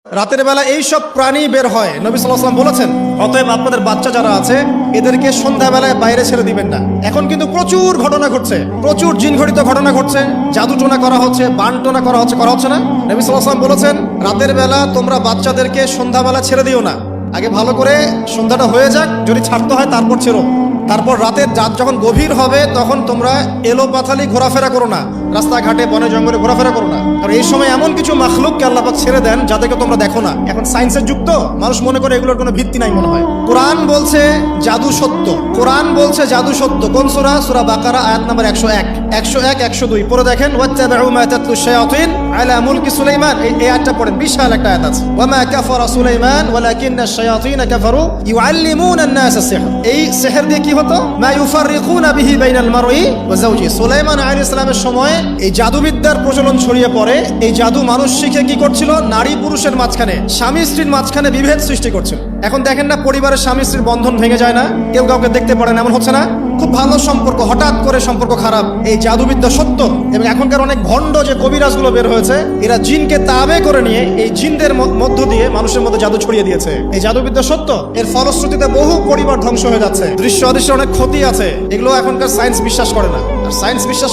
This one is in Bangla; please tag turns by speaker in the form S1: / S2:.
S1: রাতের বেলা এই সব প্রাণী বের হয়। নবী সাল্লাল্লাহু আলাইহি ওয়াসাল্লাম বলেছেন, অতএব আপনাদের বাচ্চা যারা আছে এদেরকে সন্ধ্যাবেলায় বাইরে ছেড়ে দিবেন না। এখন কিন্তু প্রচুর ঘটনা ঘটছে, প্রচুর জিনঘটিত ঘটনা ঘটছে, জাদুটোনা করা হচ্ছে, বানটোনা করা হচ্ছে না। নবী সাল্লাল্লাহু আলাইহি ওয়াসাল্লাম বলেছেন, রাতের বেলা তোমরা বাচ্চাদেরকে সন্ধ্যাবেলা ছেড়ে দিও না, আগে ভালো করে সন্ধ্যাটা হয়ে যাক, যদি ছাড়তে হয় তারপর ছেড়ো। তারপর রাতের রাত যখন গভীর হবে তখন তোমরা এলোপাথালি ঘোরাফেরা করো না, রাস্তাঘাটে বনে জঙ্গলে ঘোরাফেরা করো না। কারণ এই সময় এমন কিছু মাখলুককে আল্লাহ পাক ছেড়ে দেন যাদেরকে তোমরা দেখো না। এখন সায়েন্সের যুগ তো, মানুষ মনে করে এগুলোর কোনো ভিত্তি নাই মনে হয়। কোরআন বলছে জাদু সত্য, কোরআন বলছে জাদু সত্য। কোন সূরা? সূরা বাকারা আয়াত নাম্বার 101, 102 পড়ে দেখেন। ওয়াত্তাবিউ মা তাতলু শায়াতিন আলা মুলকি সুলাইমান, এই আয়াতটা পড়েন, বিশাল একটা আয়াত আছে। ওয়া মা কাফারা সুলাইমান ওয়ালাকিন্না শায়াতিন কাফারু ইউআল্লিমুনা আন-নাস সিহর। এই সিহর দিয়ে কি হতো? মা ইউফাররিকুনা বিহি বাইনাল মারই ওয়া যাওজি। সুলাইমান আলাইহিস সালামের সময় এই জাদুবিদ্যার প্রচলন ছড়িয়ে পড়ে। এই জাদু মানুষ শিখে কি করছিল? নারী পুরুষের মাঝখানে, স্বামী স্ত্রীর মাঝখানে বিভেদ সৃষ্টি করছিল। এখন দেখেন না, পরিবারের স্বামী স্ত্রীর বন্ধন ভেঙে যায় না, কেউ কাউকে দেখতে পারে না, এমন হচ্ছে না? খুব ভালো সম্পর্ক হঠাৎ করে সম্পর্ক খারাপ। এই জাদুবিদ্যা সত্য। এবং এখনকার অনেক ভণ্ড যে কবিরাজগুলো বের হয়েছে, এরা জিনকে তাবে করে নিয়ে এই জিনদের মধ্য দিয়ে মানুষের মধ্যে জাদু ছড়িয়ে দিয়েছে। এই জাদুবিদ্যা সত্য। এর ফলশ্রুতিতে বহু পরিবার ধ্বংস হয়ে যাচ্ছে। দৃশ্য অদৃশ্য অনেক ক্ষতি আছে, এগুলো এখনকার সায়েন্স বিশ্বাস করে না। আর সায়েন্স বিশ্বাস